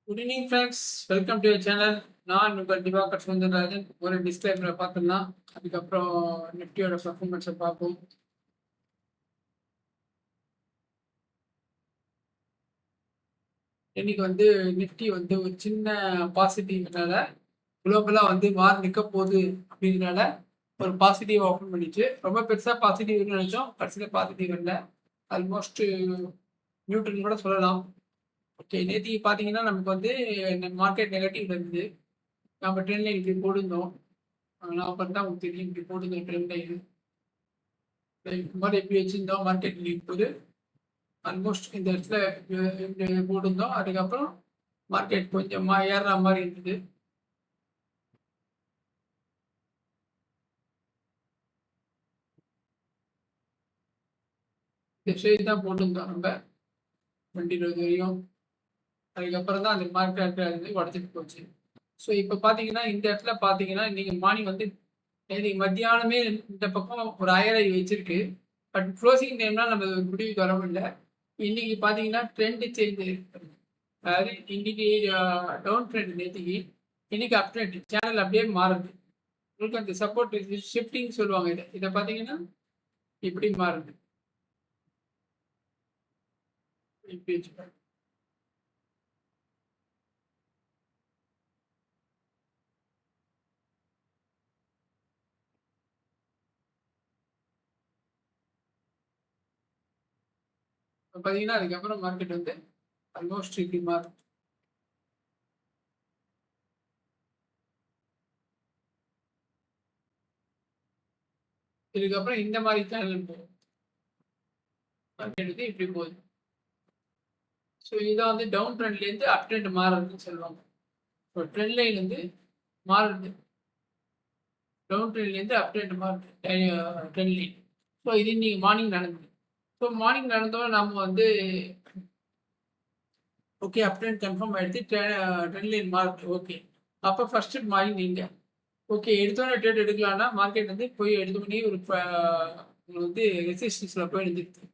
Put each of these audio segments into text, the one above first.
Good evening friends, welcome to channel. நான் உங்கள் திவாகர் சுந்தரராஜன். ஒரு டிஸ்கிளைமரை பார்த்துடலாம், அதுக்கப்புறம் நிஃப்டியோட பர்ஃபார்மன்ஸை பார்ப்போம். இன்னைக்கு நிஃப்டி ஒரு சின்ன பாசிட்டிவ்னால குளோபலாக வார் நிற்க போகுது அப்படின்றனால ஒரு பாசிட்டிவ் ஓப்பன் பண்ணிச்சு. ரொம்ப பெருசாக பாசிட்டிவ் நினைச்சோம், கடைசியில் பாசிட்டிவ் இல்லை, ஆல்மோஸ்ட் நியூட்ரல் கூட சொல்லலாம். ஓகே, நேற்றுக்கு பார்த்தீங்கன்னா நமக்கு மார்க்கெட் நெகட்டிவ் இருந்தது. நம்ம ட்ரெண்ட் லைன் இப்படி போட்டிருந்தோம். நான் பார்த்தா உங்களுக்கு தெரியும், இப்படி போட்டிருந்தோம் ட்ரெண்ட் லைன். இந்த மாதிரி எப்படி வச்சுருந்தோம் மார்க்கெட் போது ஆல்மோஸ்ட் இந்த இடத்துல இப்படி போட்டிருந்தோம். அதுக்கப்புறம் மார்க்கெட் கொஞ்சம் ஏறுற மாதிரி இருந்தது. இந்த ஸ்டேஜ் தான் போட்டிருந்தோம் நம்ம 2020 வரையும். அதுக்கப்புறம் தான் அந்த மார்க்கெட் உடச்சிட்டு போச்சு. ஸோ இப்போ பார்த்தீங்கன்னா இந்த இடத்துல பார்த்தீங்கன்னா இன்னைக்கு மார்னிங் இன்னைக்கு மத்தியானமே இந்த பக்கம் ஒரு 1000 வச்சிருக்கு. பட் க்ளோசிங் டைம்லாம் நம்ம முடிவுக்கு வர முடியல. இன்னைக்கு பார்த்தீங்கன்னா ட்ரெண்ட் சேஞ்ச் இருக்கு. அதாவது இன்னைக்கு டவுன் ட்ரெண்ட், நேற்றுக்கு இன்னைக்கு அப் ட்ரெண்ட், சேனல் அப்படியே மாறுது. உங்களுக்கு அந்த சப்போர்ட் ஷிஃப்டிங் சொல்லுவாங்க. இதை பார்த்தீங்கன்னா இப்படி மாறுது. இப்படி வச்சுப்பாங்க. பார்த்தீங்கன்னா அதுக்கப்புறம் மார்க்கெட் ஆல்மோஸ்ட் இப்படி மாறும். இதுக்கப்புறம் இந்த மாதிரி சேனல் போகும். மார்க்கெட் இப்படி போகுது. ஸோ இதான் டவுன் ட்ரெண்ட்லேருந்து அப் ட்ரெண்ட் மாறுறதுன்னு சொல்லுவாங்க. ஸோ ட்ரெண்ட் லைன் மாறுது, டவுன் ட்ரெண்ட்லேருந்து அப் ட்ரெண்ட் மாறுது ட்ரெண்ட் லைன். ஸோ இது இன்னைக்கு மார்னிங் நடந்தது. ஸோ மார்னிங் நடந்தோம் நம்ம ஓகே அப் ட்ரெண்ட் கன்ஃபார்ம் ஆகிடுச்சு, ட்ரெண்ட் லைன் மாறுது. ஓகே, அப்போ ஃபர்ஸ்ட் மார்னிங் நீங்கள் ஓகே எடுத்தோன்னே ட்ரேட் எடுக்கலாம்னா மார்க்கெட் போய் எடுத்த பண்ணி ஒரு ரெசிஸ்டன்ஸில் போய் எடுத்துருக்கு.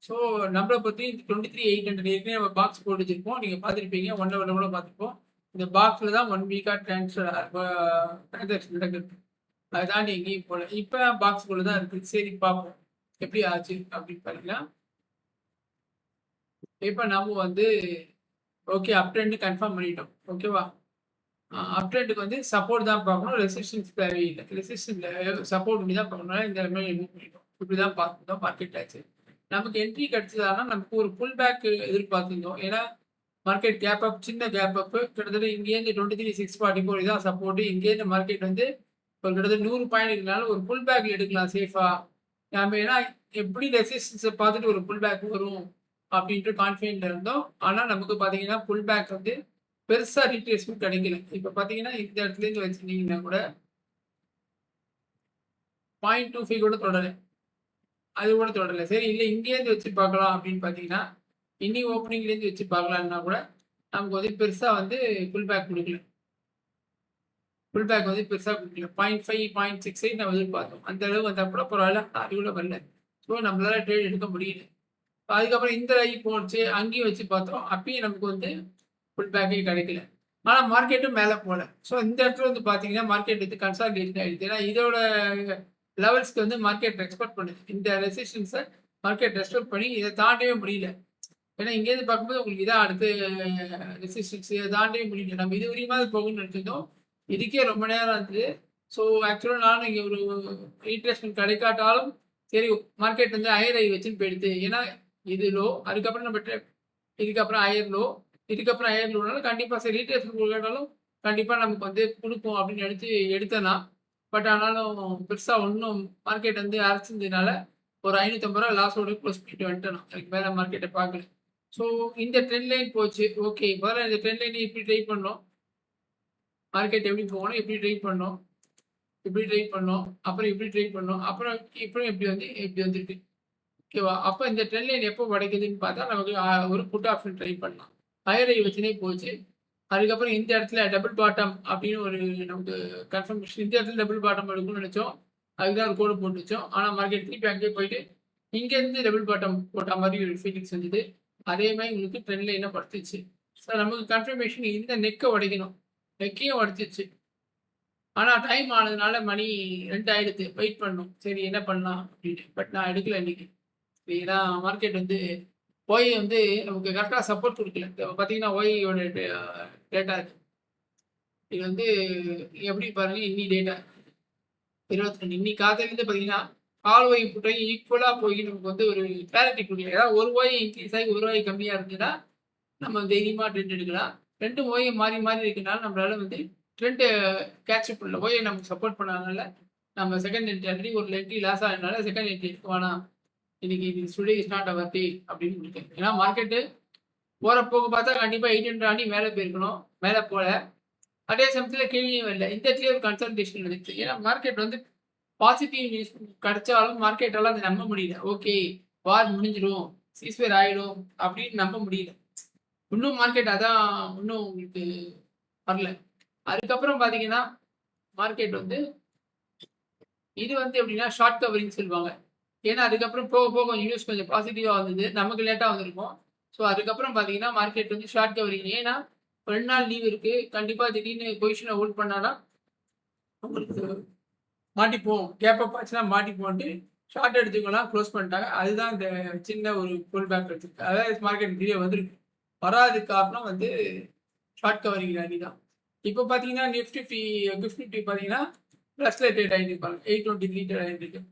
ஸோ நம்மளை பற்றி 23,800 ஏற்கனவே நம்ம பாக்ஸ் போட்டு வச்சிருப்போம். நீங்கள் பார்த்துருப்பீங்க, 1 ஹவரில் கூட பார்த்துருப்போம். இந்த பாக்ஸில் தான் 1 வீக்காக ட்ரான்சாக்ஷன் நடக்குது. அதுதான் எங்கேயும் போகல, இப்போ பாக்ஸ்குள்ளே தான் இருக்குது. சரி பார்ப்போம் எப்படி ஆச்சு அப்படின்னு பார்த்தீங்கன்னா, இப்போ நம்ம ஓகே அப் ட்ரெண்ட் கன்ஃபார்ம் பண்ணிட்டோம். ஓகேவா, அப் ட்ரெண்டுக்கு சப்போர்ட் தான் பார்க்கணும், ரெசிஸ்டன்ஸ் தேவையில்லை. ரெசிஸ்டன்ஸ் சப்போர்ட் பண்ணி தான் பார்க்கணும். இந்த மாதிரி மூவ் பண்ணிட்டோம். இப்படி தான் பார்த்துருந்தோம். மார்க்கெட் ஆச்சு நமக்கு என்ட்ரி கிடைச்சதானா நமக்கு ஒரு புல் பேக் எதிர்பார்த்துருந்தோம். ஏன்னா மார்க்கெட் கேப் அப், சின்ன கேப் அப், கிட்டத்தட்ட இங்கேருந்து 23,644 இதான் சப்போர்ட். இங்கேருந்து மார்க்கெட் ஒரு கிட்டத்தட்ட 100 பாயிண்ட் இருக்கனால ஒரு புல் பேக் எடுக்கலாம் சேஃபா நம்ம. ஏன்னா எப்படி ரெசிஸ்டன்ஸை பார்த்துட்டு ஒரு புல் பேக் வரும் அப்படின்ட்டு கான்ஃபிடென்ட் இருந்தோம். ஆனால் நமக்கு பார்த்தீங்கன்னா புல் பேக் பெருசாக ரீட்ரேஸ்மெண்ட் கிடைக்கல. இப்போ பார்த்தீங்கன்னா இந்த இடத்துலேருந்து வச்சுருந்தீங்கன்னா கூட 0.25 கூட தொடலை, அது கூட தொடரல. சரி இல்லை இங்கேருந்து வச்சு பார்க்கலாம் அப்படின்னு பார்த்தீங்கன்னா, இன்னைக்கு ஓப்பனிங்லேருந்து வச்சு பார்க்கலான்னா கூட நமக்கு பெருசாக புல் பேக் கொடுக்கல. புல் பேக் பெருசாக கொடுக்கல. 0.5 0.68 நம்ம எதிர்பார்த்தோம். அந்த அளவு வந்தால் கூட பரவாயில்ல, அது கூட வரல. ஸோ நம்மளால ட்ரேட் எடுக்க முடியல. அதுக்கப்புறம் இந்த ஐ போச்சு, அங்கேயும் வச்சு பார்த்தோம், அப்பயும் நமக்கு புல் பேக்கே கிடைக்கல. ஆனால் மார்க்கெட்டும் மேலே போகல. ஸோ இந்த இடத்துல பார்த்தீங்கன்னா மார்க்கெட் கன்சாலிடேஷன் ஆகிடுது. ஏன்னா இதோட லெவல்ஸ்க்கு மார்க்கெட் எக்ஸ்பெக்ட் பண்ணுது. இந்த ரெசிஸ்டன்ஸை மார்க்கெட் ரெஸ்பெக்ட் பண்ணி இதை தாண்டவே முடியல. ஏன்னா இங்கேருந்து பார்க்கும்போது உங்களுக்கு இதான் அடுத்து ரெசிஸ்டன்ஸ், இதை தாண்டவே முடியல. நம்ம இது வரையுமா அது போகணும்னு நினச்சிருந்தோம். இதுக்கே ரொம்ப நேரம் இருந்தது. ஸோ ஆக்சுவலாக நானும் இங்கே ஒரு ரீட்ரேஸ்மெண்ட் கிடைக்காட்டாலும் சரி மார்க்கெட் ஹையர் ஐ வச்சுன்னு போயிடுது. ஏன்னா இது லோ, அதுக்கப்புறம் நம்ம இதுக்கப்புறம் ஹையர் லோ, இதுக்கப்புறம் ஹையர் லோனாலும் கண்டிப்பாக சரி ரீட்ரேஸ்மெண்ட் கொடுக்காட்டாலும் கண்டிப்பாக நமக்கு கொடுப்போம் அப்படின்னு நினச்சி எடுத்தேன்னா. பட் ஆனாலும் பெருசாக ஒன்றும் மார்க்கெட் அரைச்சிருந்ததுனால ஒரு 550 ரூபா லாஸோட க்ளோஸ் பண்ணிட்டு வந்துட்டோம். அதுக்கு மேலே மார்க்கெட்டை பார்க்கல. ஸோ இந்த ட்ரெண்ட் லைன் போச்சு. ஓகே, முதல்ல இந்த ட்ரெண்ட் லைனை இப்படி ட்ரை பண்ணோம். மார்க்கெட் எப்படி போகணும், எப்படி ட்ரை பண்ணோம், இப்படி ட்ரை பண்ணோம், அப்புறம் இப்படி ட்ரை பண்ணோம், அப்புறம் இப்படியும் எப்படி வந்துருக்கு. ஓகேவா, அப்போ இந்த ட்ரெண்ட் லைன் எப்போ உடைக்குதுன்னு பார்த்தா நமக்கு ஒரு புட் ஆப்ஷன் ட்ரை பண்ணலாம். ஹையர் ஐ வச்சுனே போச்சு. அதுக்கப்புறம் இந்த இடத்துல டபுள் பாட்டம் அப்படின்னு ஒரு நமக்கு கன்ஃபர்மேஷன். இந்த இடத்துல டபுள் பாட்டம் எடுக்கணும்னு நினச்சோம், அதுதான் ஒரு கோடு போட்டு வச்சோம். ஆனால் மார்க்கெட் திருப்பி அங்கேயே போயிட்டு இங்கேருந்து டபுள் பாட்டம் போட்ட மாதிரி ஒரு ஃபீலிங்ஸ் வந்தது. அதே மாதிரி உங்களுக்கு ட்ரெண்ட் லைனை படுத்துச்சு. ஸோ நமக்கு கன்ஃபர்மேஷன் இந்த நெக்கை உடைக்கணும். நெக்கையும் உடைச்சிச்சு. ஆனால் டைம் ஆனதுனால மணி 2 ஆயிடுது. வெயிட் பண்ணணும். சரி என்ன பண்ணலாம் அப்படின்னு. பட் நான் எடுக்கல இன்னைக்கு. ஏன்னா மார்க்கெட் வந்து ஒய் வந்து நமக்கு கரெக்டாக சப்போர்ட் கொடுக்கல. இப்போ பார்த்தீங்கன்னா ஒய்யோட டேட்டா இது வந்து எப்படி பாருங்க, இன்னி டேட்டா 22 இன்னைக்கு காலையிலேருந்து பார்த்தீங்கன்னா கால் ஒய் புட்டையும் ஈக்குவலாக போய் நமக்கு வந்து ஒரு கிளாரிட்டி கொடுக்கல. ஏதாவது ஒரு ஒய் இன்க்ரீஸ் ஆகி ஒரு ஒய் கம்மியாக இருந்ததுன்னா நம்ம தைரியமாக ட்ரெண்ட் எடுக்கலாம். 2 ஒய் மாறி மாறி இருக்கனால நம்மளால வந்து ட்ரெண்ட் கேட்சப் பண்ணல. ஒய் நமக்கு சப்போர்ட் பண்ணாதனால நம்ம செகண்ட் என்ட்ரி ஆல்ரெடி ஒரு என்ட்ரி லாஸ் ஆனதுனால செகண்ட் என்ட்ரி எடுக்க வேணாம். இன்னைக்கு டுடே இஸ் நாட் அவர் டே அப்படின்னு இருக்கேன். ஏன்னா மார்க்கெட்டு போகிற போக பார்த்தா கண்டிப்பாக 800 ஆண்டி மேலே போயிருக்கணும். மேலே போல அதே சமயத்தில் கீழே வரல. இந்த இடத்துல ஒரு கன்சல்டேஷன் இருந்துச்சு. ஏன்னா மார்க்கெட் வந்து பாசிட்டிவ் நியூஸ் கிடைச்சாலும் மார்க்கெட்டால் அதை நம்ப முடியல. ஓகே வார் முடிஞ்சிடும், சீஸ்வேர் ஆகிடும் அப்படின்னு நம்ப முடியல. இன்னும் மார்க்கெட் அதான் இன்னும் உங்களுக்கு வரல. அதுக்கப்புறம் பார்த்தீங்கன்னா மார்க்கெட் வந்து இது வந்து எப்படின்னா ஷார்ட் கவரிங் சொல்லுவாங்க. ஏன்னா அதுக்கப்புறம் போக போக கொஞ்சம் நியூஸ் கொஞ்சம் பாசிட்டிவாக வந்தது. நமக்கு லேட்டாக வந்திருக்கும். ஸோ அதுக்கப்புறம் பார்த்தீங்கன்னா மார்க்கெட் வந்து ஷார்ட் கவரிங். ஏன்னா 2 நாள் லீவ் இருக்குது. கண்டிப்பாக திடீர்னு பொசிஷனை ஹோல்ட் பண்ணாதான் உங்களுக்கு மாட்டிப்போம். கேப் அப் ஆச்சுன்னா மாட்டிப்போன்ட்டு ஷார்ட் எடுத்துக்கலாம் க்ளோஸ் பண்ணிட்டாங்க. அதுதான் இந்த சின்ன ஒரு புல் பேக் எடுத்துருக்கு. அதாவது மார்க்கெட் கீழே வந்திருக்கு. வராதுக்கு காரணம் வந்து ஷார்ட் கவரிங் ரேலி தான். இப்போ பார்த்தீங்கன்னா கிஃப்ட் நிஃப்டி பார்த்தீங்கன்னா ப்ளஸில் ட்ரேட் ஆகிட்டு இருப்பாங்க. 823 ட்ரேட் ஆகிட்டு இருக்கு.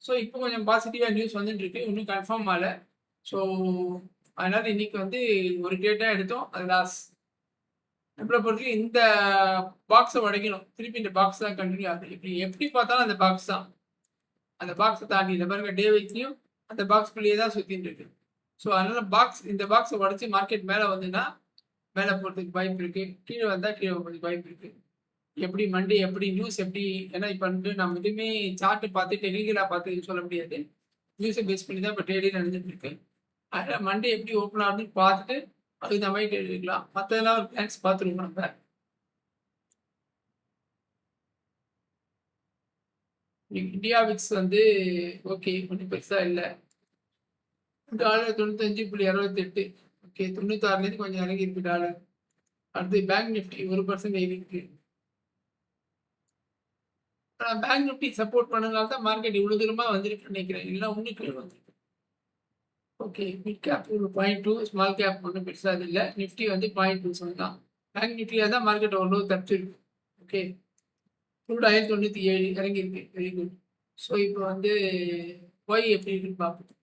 ஸோ இப்போ கொஞ்சம் பாசிட்டிவாக நியூஸ் வந்துட்டு இருக்கு. இன்னும் கன்ஃபார்ம் ஆகல. ஸோ அதனால் இன்னைக்கு வந்து ஒரு ட்ரேட்டாக எடுத்தோம். அது லாஸ். நம்மளை பொறுத்து இந்த பாக்ஸை உடைக்கணும். திருப்பி இந்த பாக்ஸ் தான் கண்டினியூ ஆகுது. எப்படி பார்த்தாலும் அந்த பாக்ஸ் தான். அந்த பாக்ஸை தாண்டி இந்த பாருங்க டே வைஸ்லையும் அந்த பாக்ஸ்குள்ளேயே தான் சுற்றிட்டு இருக்கு. ஸோ அதனால இந்த பாக்ஸை உடச்சி மார்க்கெட் மேலே வந்துன்னா மேலே போகிறதுக்கு வாய்ப்பு இருக்கு. கீழே வந்தால் கீழே போகிறதுக்கு வாய்ப்பு இருக்கு. எப்படி மண்டே எப்படி நியூஸ் எப்படி, ஏன்னா இப்போ வந்து நம்ம எதுவுமே சார்ட்டு பார்த்து டெக்னிக்கலாக பார்த்து சொல்ல முடியாது. நியூஸை பேஸ் பண்ணி தான் இப்போ ட்ரேடே நடந்துட்டு இருக்கு. அதில் மண்டே எப்படி ஓப்பன் ஆகுதுன்னு பார்த்துட்டு அதுக்கு இந்த மாதிரி எடுக்கலாம். மற்றதெல்லாம் ஒரு பிளான்ஸ் பார்த்துருக்கோம் நம்ம. இந்தியா விக்ஸ் வந்து ஓகே ஒன்றும் பெருசாக இல்லை. டாலர் 95.68. ஓகே 96லேருந்து கொஞ்சம் இறங்கி இருக்கு டாலர். அடுத்து பேங்க் நிஃப்டி 1% ஏறி இருக்கு. ஆனால் பேங்க் நிஃப்டி சப்போர்ட் பண்ணனால தான் மார்க்கெட் இவ்வளோ தூரமாக வந்திருக்குன்னு நினைக்கிறேன். இல்லை ஒன்று கீழே வந்திருக்கு. ஓகே மிட் கேப் ஒரு 0.2, ஸ்மால் கேப் ஒன்றும் பெருசாக இல்லை. நிஃப்டி வந்து 0.27 தான். பேங்க் நிஃப்டியாக தான் மார்க்கெட் ஓரளவு தப்பிச்சிருக்கு. ஓகே க்ரூட் ஆயில் 97 இறங்கியிருக்கு. Very good. ஸோ இப்போ வந்து ஒய் எப்படி இருக்குன்னு பார்ப்போம்.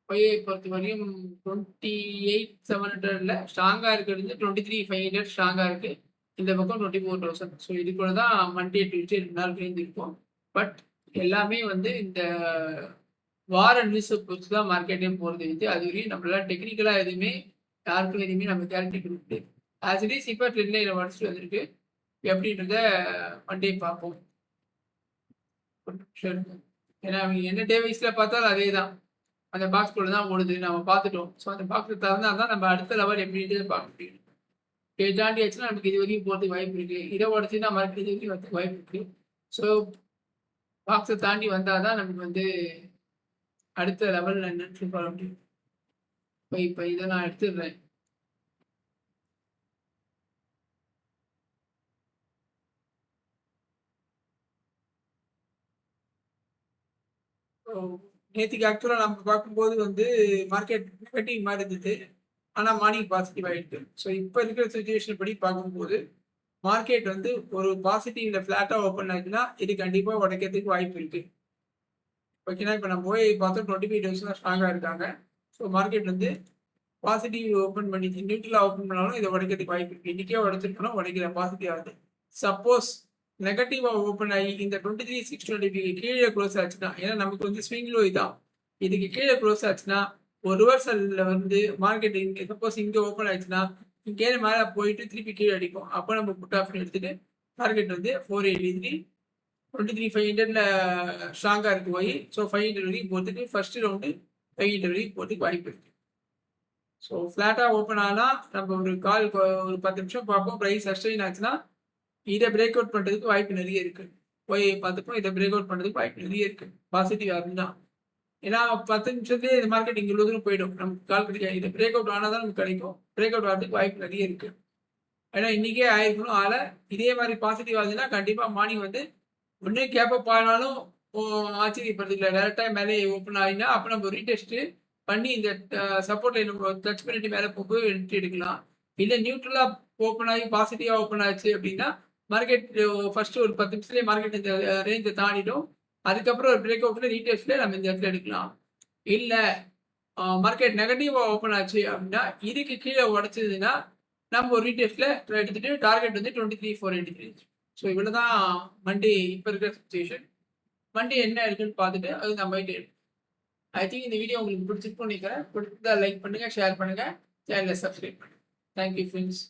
ஒய்யை பொறுத்த வரையும் 28,700 ஸ்ட்ராங்காக இருக்கிறது. 23,500 ஸ்ட்ராங்காக இருக்குது. இந்த பக்கம் 24,000. ஸோ இதுக்குள்ள தான் மண்டே டியூஸ்டே 2 நாள் இருக்கும். பட் எல்லாமே வந்து இந்த வார நியூஸை பொறுத்து தான் மார்க்கெட்டே போகிறது. இது அது வரையும் நம்மளால டெக்னிக்கலாக எதுவுமே யாருக்கும் எதுவுமே நம்ம கேரண்டி கொடுக்க முடியாது. ஆஸ் இட் இஸ் இப்போ ட்ரெண்ட் லைனில் உடச்சிட்டு வந்திருக்கு. எப்படின்றத மண்டே பார்ப்போம். ஏன்னா அவங்க என்ன டே வைஸில் பார்த்தாலும் அதே தான். அந்த பாக்ஸ்குள்ளே தான் ஓடுது. நம்ம பார்த்துட்டோம். ஸோ அந்த பாக்ஸை திறந்தா தான் நம்ம அடுத்த லெவல் எப்படின்றது பார்க்க முடியும். இதை தாண்டி ஆச்சுன்னா நமக்கு இது வரைக்கும் போகிறதுக்கு வாய்ப்பு இருக்குது. இதை உடச்சுன்னா மறுபடியும் இது வரைக்கும் வரதுக்கு வாய்ப்பு இருக்குது. ஸோ பாக்ஸை தாண்டி வந்தால் தான் நமக்கு வந்து அடுத்த லெவலில் என்னன்னு சொல்ல முடியும். இப்போ இதை நான் எடுத்துடுறேன். நேற்றுக்கு ஆக்சுவலாக நம்ம பார்க்கும்போது வந்து மார்க்கெட் நெகட்டிவ் மாதிரி இருந்தது. ஆனால் மார்னிங் பாசிட்டிவ் ஆகிடுது. ஸோ இப்போ இருக்கிற சுச்சுவேஷன் படி பார்க்கும்போது மார்க்கெட் வந்து ஒரு பாசிட்டிவ்ல ஃப்ளாட்டாக ஓப்பன் ஆச்சுன்னா இது கண்டிப்பாக உடைக்கிறதுக்கு வாய்ப்பு இருக்குது. ஓகேனா இப்போ நம்ம போய் பார்த்தோம் 25 தான் ஸ்ட்ராங்காக இருக்காங்க. ஸோ மார்க்கெட் வந்து பாசிட்டிவ் ஓப்பன் பண்ணி நியூட்ரலாக ஓப்பன் பண்ணாலும் இதை உடைக்கிறதுக்கு வாய்ப்பு இருக்குது. இன்றைக்கே உடைச்சிருக்கணும், உடைக்கிற பாசிட்டிவ் ஆகுது. சப்போஸ் நெகட்டிவாக ஓப்பன் ஆகி இந்த 23,620 கீழே க்ளோஸ் ஆச்சுன்னா, ஏன்னா நமக்கு வந்து ஸ்விங் லோ இதான், இதுக்கு கீழே க்ளோஸ் ஆச்சுன்னா ஒரு ரிவர்சலில் வந்து மார்க்கெட் இங்கே சப்போஸ் இங்கே ஓப்பன் ஆயிடுச்சுன்னா இங்கே மேலே போயிட்டு திருப்பி கீழே அடிக்கும். அப்போ நம்ம புட் ஆப்ஷன் எடுத்துகிட்டு மார்க்கெட் வந்து 483 23,500 ஸ்ட்ராங்காக இருக்குது போய். ஸோ 500 வரைக்கும் போகிறதுக்கு ஃபர்ஸ்ட் ரவுண்டு 500 வரைக்கும் போகிறதுக்கு வாய்ப்பு இருக்குது. ஸோ ஃப்ளாட்டாக ஓப்பன் ஆனால் நம்ம ஒரு கால் ஒரு 10 நிமிஷம் பார்ப்போம். ப்ரைஸ் சஸ்டெயின் ஆச்சுன்னா இதை பிரேக் அவுட் பண்ணுறதுக்கு வாய்ப்பு நிறைய இருக்குது. போய் பார்த்துப்போம். இதை பிரேக் அவுட் பண்ணுறதுக்கு வாய்ப்பு நிறைய இருக்குது பாசிட்டிவாக இருந்தால். ஏன்னா 10 நிமிஷத்துலேயே இந்த மார்க்கெட் இங்கே தூரம் போயிடும். நமக்கு கால் கிடைக்காது. இது பிரேக் அவுட் ஆனால் தான் நமக்கு கிடைக்கும். பிரேக் அவுட் ஆகிறதுக்கு வாய்ப்பு நிறைய இருக்கு. ஏன்னா இன்னைக்கே ஆயிருக்கணும். இதே மாதிரி பாசிட்டிவ் ஆகுதுன்னா கண்டிப்பாக மார்னிங் வந்து ஒன்று கேப்பப் ஆனாலும் ஆச்சரியப்படுறதுல டேரெக்டாக மேலே ஓப்பன் ஆகினா அப்போ நம்ம ரீடெஸ்ட்டு பண்ணி இந்த சப்போர்ட் லைன் டச் பண்ணிட்டு மேலே போகும்போது என்ட்ரி எடுக்கலாம். இல்லை நியூட்ரலாக ஓப்பன் ஆகி பாசிட்டிவாக ஓப்பன் ஆச்சு அப்படின்னா மார்க்கெட் ஃபர்ஸ்ட் ஒரு 10 நிமிஷத்துலேயே மார்க்கெட் இந்த ரேஞ்சை தாண்டிடும். அதுக்கப்புறம் ஒரு பிரேக் அவுட்ல ரீடெஸ்ட்ல நம்ம இந்த இடத்துல எடுக்கலாம். இல்லை மார்க்கெட் நெகட்டிவாக ஓப்பன் ஆச்சு அப்படின்னா இதுக்கு கீழே உடச்சதுன்னா நம்ம ஒரு ரீடெஸ்ட்ல எடுத்துட்டு டார்கெட் வந்து 23,483. ஸோ இவ்வளோதான் மண்டே இப்போ இருக்கிற சுச்சுவேஷன். மண்டே என்ன இருக்குன்னு பார்த்துட்டு அது நம்ம ஐ திங்க் இந்த வீடியோ உங்களுக்கு பிடிச்சிருக்கும்னு நினைக்கிறேன். பிடிச்சிருந்தா லைக் பண்ணுங்க, ஷேர் பண்ணுங்க, சேனலை சப்ஸ்கிரைப் பண்ணுங்க. Thank you friends.